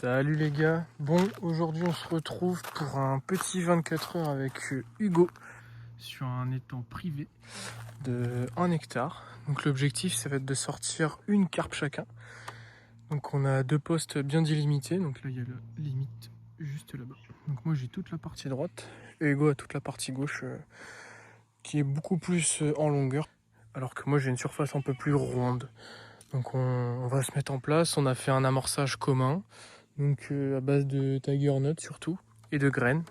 Salut les gars, bon aujourd'hui on se retrouve pour un petit 24 heures avec Hugo sur un étang privé de 1 hectare. Donc l'objectif ça va être de sortir une carpe chacun. Donc on a 2 postes bien délimités, donc là il y a la limite juste là-bas. Donc moi j'ai toute la partie droite et Hugo a toute la partie gauche qui est beaucoup plus en longueur. Alors que moi j'ai une surface un peu plus ronde. Donc on va se mettre en place, on a fait un amorçage commun. Donc à base de tiger nut surtout et de graines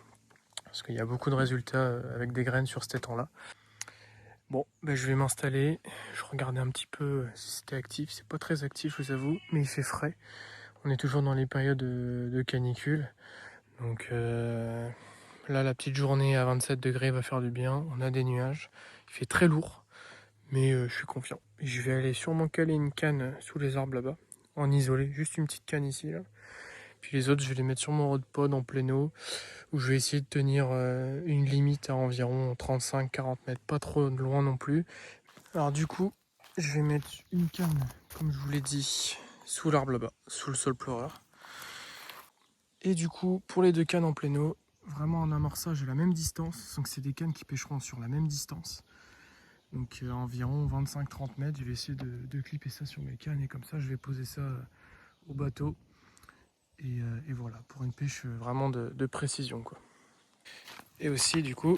parce qu'il y a beaucoup de résultats avec des graines sur cet étang là. Bon je vais m'installer, je regardais un petit peu si c'était actif, c'est pas très actif je vous avoue, mais il fait frais. On est toujours dans les périodes de canicule, donc là la petite journée à 27 degrés va faire du bien. On a des nuages, il fait très lourd, mais je suis confiant. Je vais aller sûrement caler une canne sous les arbres là-bas en isolé, juste une petite canne ici là. Puis les autres, je vais les mettre sur mon rod pod en plein eau, où je vais essayer de tenir une limite à environ 35-40 mètres, pas trop loin non plus. Alors du coup, je vais mettre une canne, comme je vous l'ai dit, sous l'arbre là-bas, sous le sol pleureur. Et du coup, pour les 2 cannes en plein eau, vraiment un amorçage à la même distance, donc c'est des cannes qui pêcheront sur la même distance. Donc environ 25-30 mètres, je vais essayer de clipper ça sur mes cannes et comme ça je vais poser ça au bateau. Et voilà, pour une pêche vraiment de précision quoi. Et aussi du coup,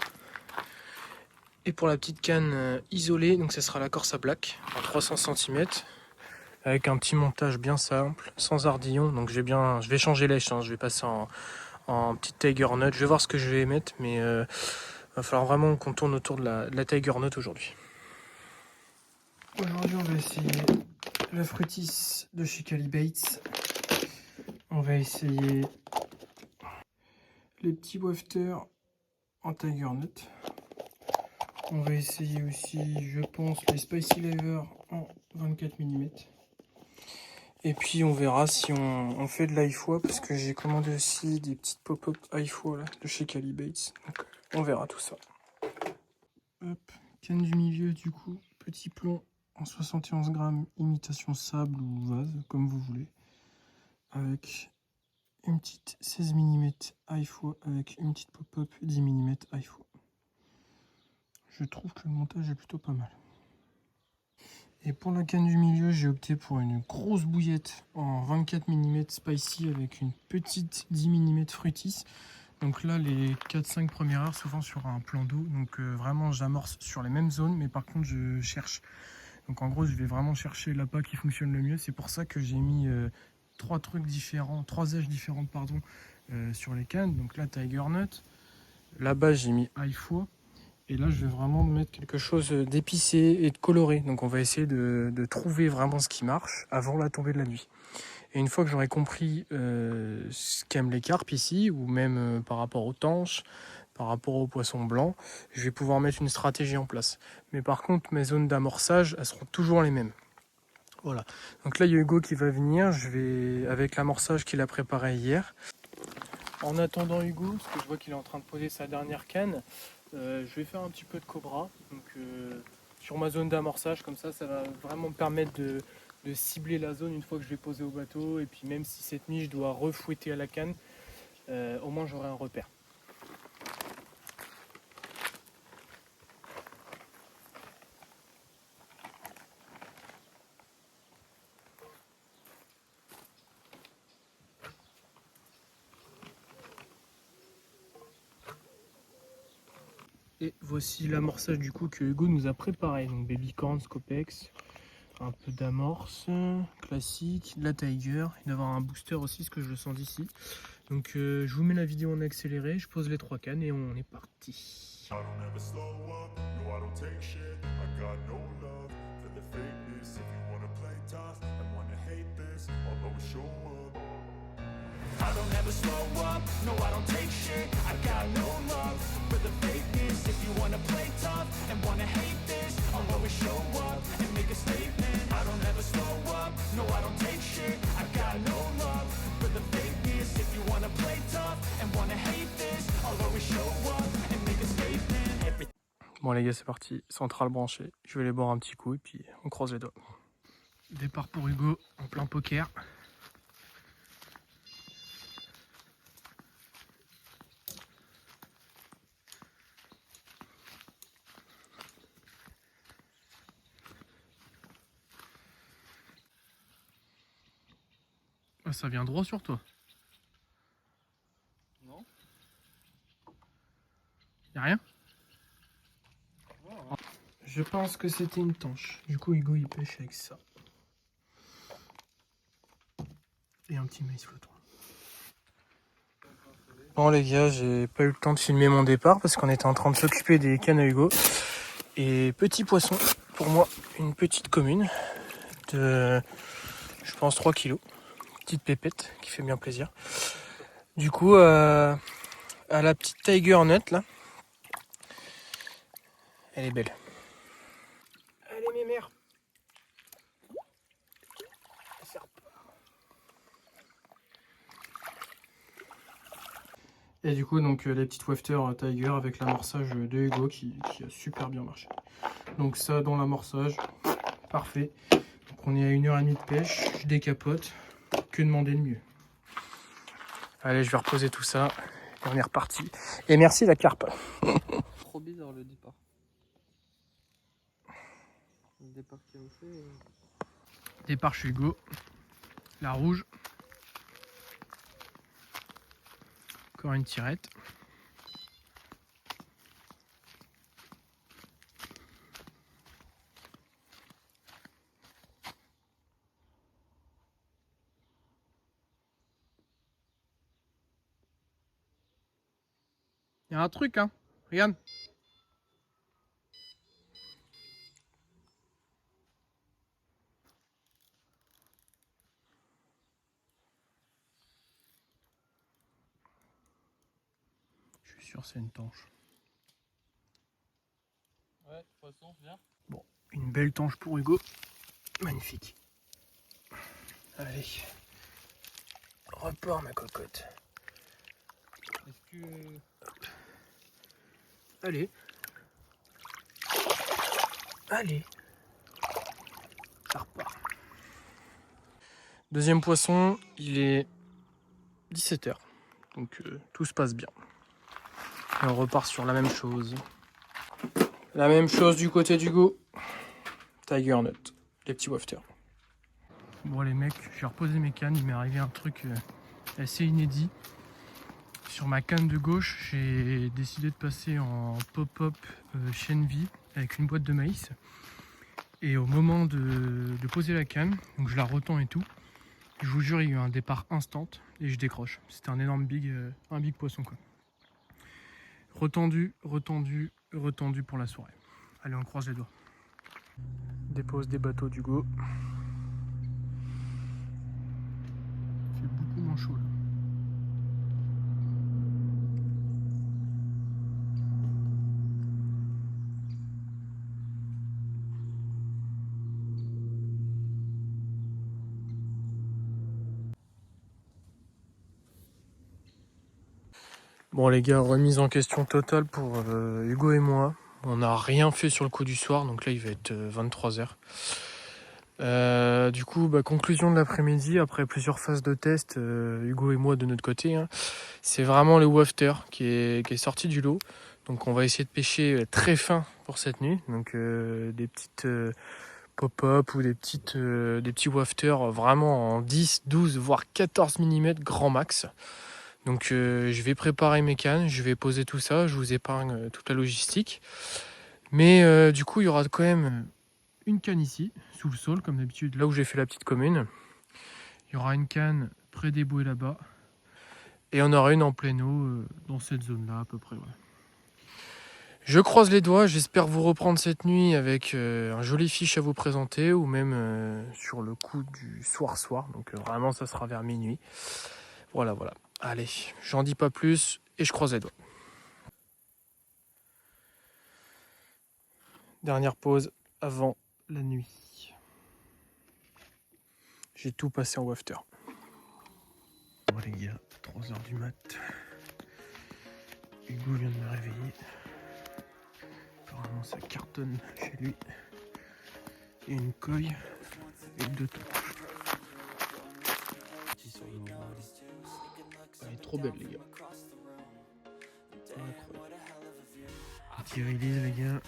et pour la petite canne isolée, donc ça sera la Corsa Black en 300 cm avec un petit montage bien simple, sans ardillon. Donc je vais changer lèche, hein, je vais passer en petite tiger nut. Je vais voir ce que je vais mettre, mais va falloir vraiment qu'on tourne autour de la tiger nut aujourd'hui. Aujourd'hui on va essayer la fruitis de chez Calibates. On va essayer les petits wafters en tiger nut. On va essayer aussi, je pense, les Spicy Lever en 24 mm. Et puis on verra si on fait de l'iFoie, parce que j'ai commandé aussi des petites pop-up iFoie là, de chez Calibates. Donc on verra tout ça. Hop, canne du milieu du coup, petit plomb en 71 grammes, imitation sable ou vase, comme vous voulez. Avec une petite 16 mm iFoie, avec une petite pop-up 10 mm iFoie. Je trouve que le montage est plutôt pas mal. Et pour la canne du milieu, j'ai opté pour une grosse bouillette en 24 mm spicy avec une petite 10 mm fruitis. Donc là, les 4-5 premières heures, souvent sur un plan d'eau. Donc vraiment, j'amorce sur les mêmes zones, mais par contre, je cherche. Donc en gros, je vais vraiment chercher l'appât qui fonctionne le mieux. C'est pour ça que j'ai mis 3 aiges différentes pardon, sur les cannes. Donc là, Tiger Nut. Là-bas, j'ai mis iFoie. Et là, je vais vraiment mettre quelque chose d'épicé et de coloré. Donc on va essayer de trouver vraiment ce qui marche avant la tombée de la nuit. Et une fois que j'aurai compris ce qu'aiment les carpes ici, ou même par rapport aux tanches, par rapport aux poissons blancs, je vais pouvoir mettre une stratégie en place. Mais par contre, mes zones d'amorçage, elles seront toujours les mêmes. Voilà. Donc là, il y a Hugo qui va venir. Je vais, avec l'amorçage qu'il a préparé hier. En attendant Hugo, parce que je vois qu'il est en train de poser sa dernière canne, je vais faire un petit peu de cobra. Donc, sur ma zone d'amorçage, comme ça va vraiment me permettre de cibler la zone une fois que je vais poser au bateau. Et puis même si cette nuit je dois refouetter à la canne, au moins j'aurai un repère. Et voici l'amorçage du coup que Hugo nous a préparé. Donc baby corn, scopex, un peu d'amorce classique, de la tiger, il doit y avoir un booster aussi, ce que je le sens d'ici. Donc je vous mets la vidéo en accéléré, je pose les 3 cannes et on est parti. I don't ever slow up, no I don't take shit. I got no love for the fakeness. If you wanna play tough and wanna hate this, I'll always show up and make a statement. I don't ever slow up, no I don't take shit. I got no love for the fakeness. If you wanna play tough and wanna hate this, I'll always show up and make a statement. Bon les gars, c'est parti, centrale branchée. Je vais aller boire un petit coup et puis on croise les doigts. Départ pour Hugo en plein poker. Ah, ça vient droit sur toi. Non. Y'a rien? Je pense que c'était une tanche. Du coup, Hugo il pêche avec ça. Et un petit maïs flottant. Bon les gars, j'ai pas eu le temps de filmer mon départ parce qu'on était en train de s'occuper des cannes à Hugo. Et petit poisson, pour moi, une petite commune de, je pense, 3 kilos. Petite pépette qui fait bien plaisir. Du coup, à la petite Tiger Nut là, elle est belle. Allez mes mères. Et du coup, donc les petites wafter Tiger avec l'amorçage de Hugo qui a super bien marché. Donc ça dans l'amorçage, parfait. Donc on est à 1h30 de pêche, je décapote, que demander de mieux. Allez, je vais reposer tout ça et on est reparti. Et merci la carpe. Trop bizarre le départ. Le départ qu'il a fait. Départ chez Hugo, la rouge. Encore une tirette. Il y a un truc, hein. Regarde. Je suis sûr que c'est une tanche. Ouais, poisson, viens. Bon, une belle tanche pour Hugo. Magnifique. Allez. Repars ma cocotte. Est-ce que. Allez. Allez. Ça repart. Deuxième poisson, il est 17h. Donc tout se passe bien. Et on repart sur la même chose. La même chose du côté d'Hugo. Tiger Nut. Les petits wafters. Bon les mecs, j'ai reposé mes cannes. Il m'est arrivé un truc assez inédit. Sur ma canne de gauche, j'ai décidé de passer en pop-up chaîne vie avec une boîte de maïs. Et au moment de poser la canne, donc je la retends et tout, je vous jure, il y a eu un départ instant et je décroche. C'était un énorme big poisson quoi. Retendu, retendu, retendu pour la soirée. Allez, on croise les doigts. Dépose des bateaux d'Hugo. Il fait beaucoup moins chaud là. Bon les gars, remise en question totale pour Hugo et moi. On n'a rien fait sur le coup du soir, donc là il va être 23h. Du coup, conclusion de l'après-midi, après plusieurs phases de test, Hugo et moi de notre côté, hein, c'est vraiment le wafter qui est sorti du lot. Donc on va essayer de pêcher très fin pour cette nuit. Donc des petites pop-up ou des petits wafters vraiment en 10, 12, voire 14 mm grand max. Donc je vais préparer mes cannes, je vais poser tout ça, je vous épargne toute la logistique. Mais du coup, il y aura quand même une canne ici, sous le sol, comme d'habitude, là où j'ai fait la petite commune. Il y aura une canne près des bouées là-bas. Et on aura une en plein eau, dans cette zone-là à peu près. Ouais. Je croise les doigts, j'espère vous reprendre cette nuit avec un joli fiche à vous présenter, ou même sur le coup du soir-soir. Donc vraiment, ça sera vers minuit. Voilà. Allez, j'en dis pas plus et je croise les doigts. Dernière pause avant la nuit. J'ai tout passé en wafter. Bon les gars, 3h du mat. Hugo vient de me réveiller. Apparemment ça cartonne chez lui. Et une coille et 2 touches. Elle est trop belle les gars. Incroyable. Petit release les gars.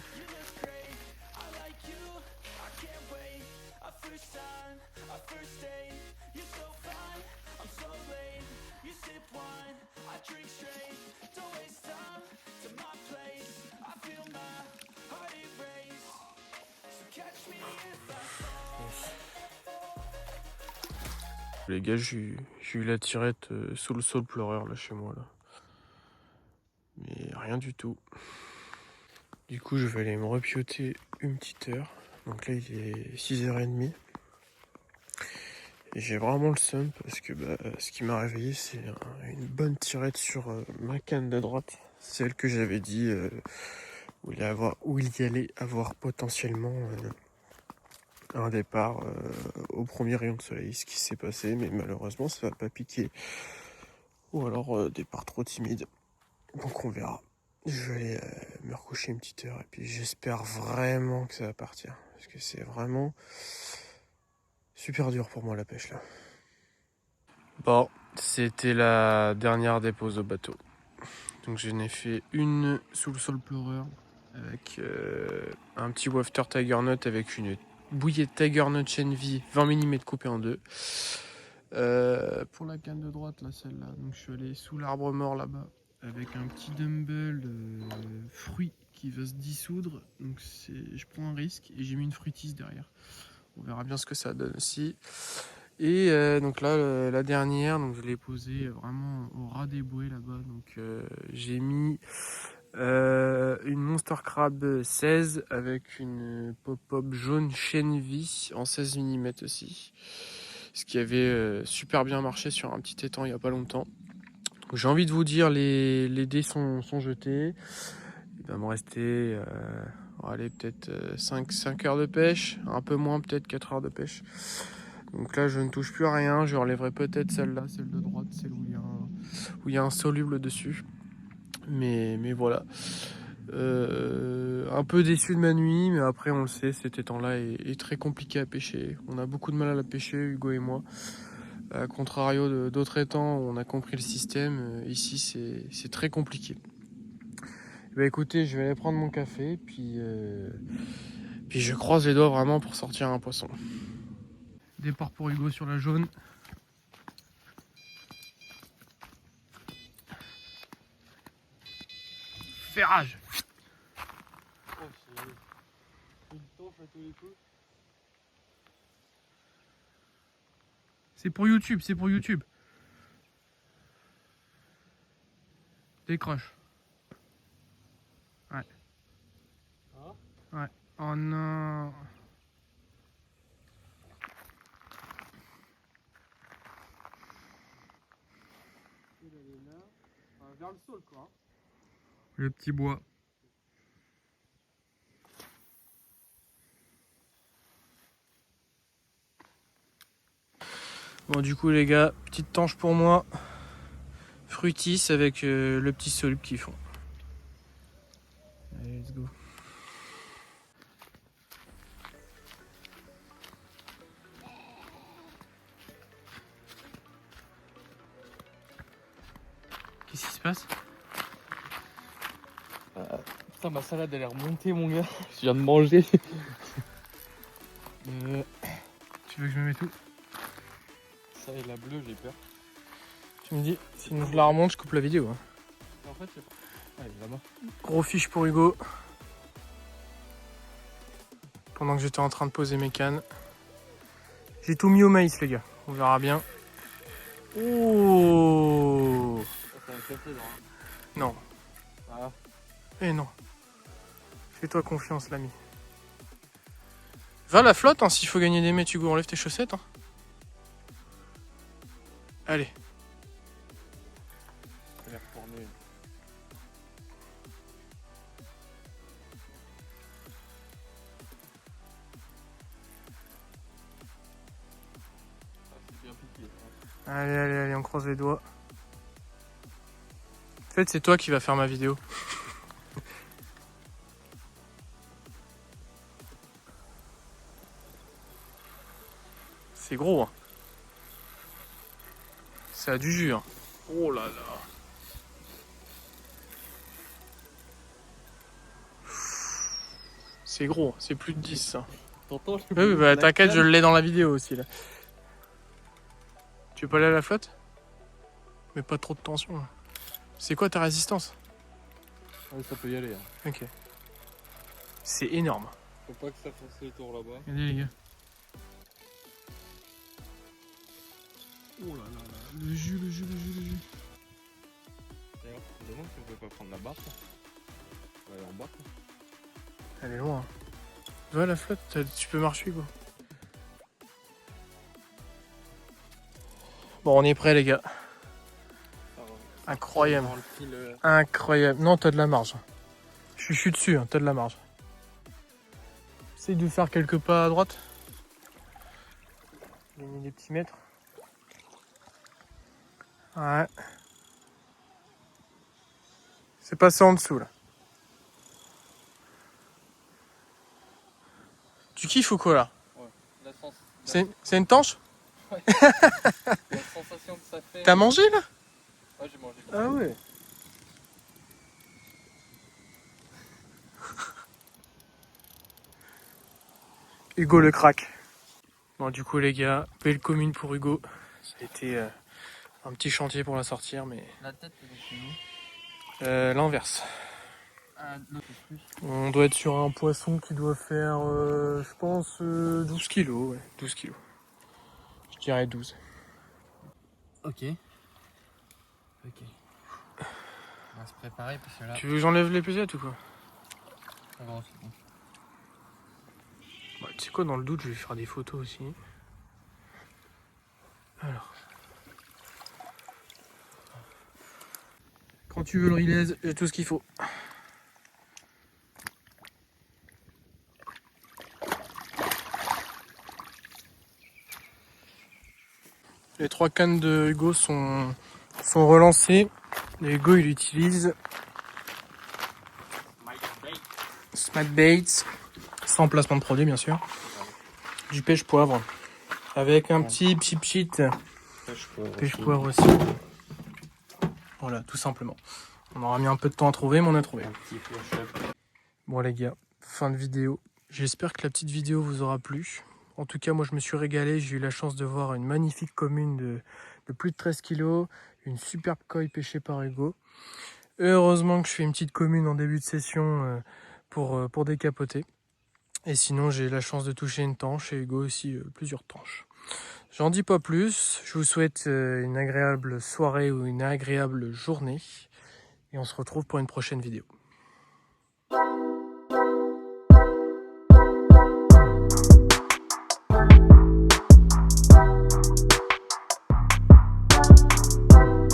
Les gars, j'ai eu la tirette sous le sol pleureur là chez moi là. Mais rien du tout. Du coup, je vais aller me repioter une petite heure. Donc là, il est 6h30. Et j'ai vraiment le seum parce que ce qui m'a réveillé, c'est une bonne tirette sur ma canne de droite. Celle que j'avais dit où il y allait avoir potentiellement un départ au premier rayon de soleil. Ce qui s'est passé, mais malheureusement, ça va pas piquer. Ou alors départ trop timide. Donc on verra. Je vais aller me recoucher une petite heure et puis j'espère vraiment que ça va partir. Parce que c'est vraiment super dur pour moi la pêche là. Bon, c'était la dernière dépose au bateau. Donc j'en ai fait une sous le sol pleureur avec un petit wafter tiger nut avec une bouillée de tiger nut Chenvi 20 mm coupée en deux. Pour la canne de droite là, celle-là, donc je suis allé sous l'arbre mort là-bas avec un petit dumbbell fruit qui va se dissoudre. Donc je prends un risque et j'ai mis une fruitise derrière. On verra bien ce que ça donne aussi. Et donc là, la dernière, donc je l'ai posée vraiment au ras des bouées là-bas. Donc j'ai mis une Monster Crab 16 avec une pop-up jaune Chenvi en 16 mm aussi. Ce qui avait super bien marché sur un petit étang il n'y a pas longtemps. J'ai envie de vous dire, les dés sont jetés. Il va me rester allez, peut-être 5 heures de pêche, un peu moins, peut-être 4 heures de pêche. Donc là, je ne touche plus à rien. Je relèverai peut-être celle-là, celle de droite, celle où il y a un soluble dessus. Mais voilà. Un peu déçu de ma nuit, mais après, on le sait, cet étang-là est très compliqué à pêcher. On a beaucoup de mal à la pêcher, Hugo et moi. A contrario d'autres étangs où on a compris le système, ici c'est très compliqué. Bah écoutez, je vais aller prendre mon café, puis je croise les doigts vraiment pour sortir un poisson. Départ pour Hugo sur la jaune. Ferrage. C'est pour YouTube, c'est pour YouTube. Décroche. Ouais. Ouais. Oh non. Vers le sol quoi. Le petit bois. Bon du coup les gars, petite tanche pour moi. Fruitis avec le petit soluble qu'ils font. Allez, let's go. Qu'est-ce qui se passe? Putain, ma salade elle est remontée mon gars. Je viens de manger. Tu veux que je me mette où? Ça et la bleue, j'ai peur. Tu me dis, sinon je la remonte, je coupe la vidéo. Hein. En fait, allez, là-bas. Gros fiche pour Hugo. Pendant que j'étais en train de poser mes cannes. J'ai tout mis au maïs les gars, on verra bien. Oh! Ça va casser là. Non. Ah. Eh non. Fais-toi confiance l'ami. Va la flotte, hein, s'il faut gagner des mètres, Hugo, enlève tes chaussettes. Hein. Allez. Elle est retournée. Ah, c'est bien piqué. Allez, allez, allez, on croise les doigts. En fait, c'est toi qui vas faire ma vidéo. C'est gros, hein. Ça a du jus, hein. Oh là là. C'est gros, c'est plus de 10 ça. T'entends? Oui, bah t'inquiète, je l'ai dans la vidéo aussi là. Tu veux pas aller à la flotte? Mais pas trop de tension. Là. C'est quoi ta résistance? Ouais, ça peut y aller. Hein. Ok. C'est énorme. Faut pas que ça fasse le tour là-bas. Regardez les gars. Oh là là là, le jus. D'ailleurs, je me demande si on peut pas prendre la barre. On va aller en bas. Quoi. Elle est loin. Tu vois la flotte, tu peux marcher quoi. Bon, on est prêt les gars. Incroyable. Incroyable. Non, t'as de la marge. Je suis dessus, hein, t'as de la marge. Essaye de faire quelques pas à droite. J'ai mis des petits mètres. Ouais. C'est passé en dessous là. Tu kiffes ou quoi là? Ouais. C'est une tanche? La sensation que ça fait. T'as mangé là? Ouais, j'ai mangé. Ah ouais. Hugo le crack. Bon du coup les gars, belle commune pour Hugo. Ça a été un petit chantier pour la sortir mais... La tête, c'est où? L'inverse. Ah, l'autre plus. On doit être sur un poisson qui doit faire, je pense, 12 kilos. Ouais, 12 kilos. Je dirais 12. Ok. On va se préparer parce que là. Tu veux que j'enlève les pesettes ou quoi? Ça va, c'est bon. Bah, tu sais quoi, dans le doute, je vais faire des photos aussi. Alors. Quand tu veux le rilaise, j'ai tout ce qu'il faut. Les 3 cannes de Hugo sont relancées. Et Hugo, il utilise Smart Baits, sans placement de produit bien sûr. Du pêche poivre. Avec un petit pchit. Pêche poivre aussi. Voilà, tout simplement. On aura mis un peu de temps à trouver, mais on a trouvé. Bon les gars, fin de vidéo. J'espère que la petite vidéo vous aura plu. En tout cas, moi je me suis régalé. J'ai eu la chance de voir une magnifique commune de plus de 13 kilos. Une superbe coille pêchée par Hugo. Heureusement que je fais une petite commune en début de session pour décapoter. Et sinon, j'ai la chance de toucher une tanche et Hugo aussi plusieurs tanches. J'en dis pas plus. Je vous souhaite une agréable soirée ou une agréable journée. Et on se retrouve pour une prochaine vidéo.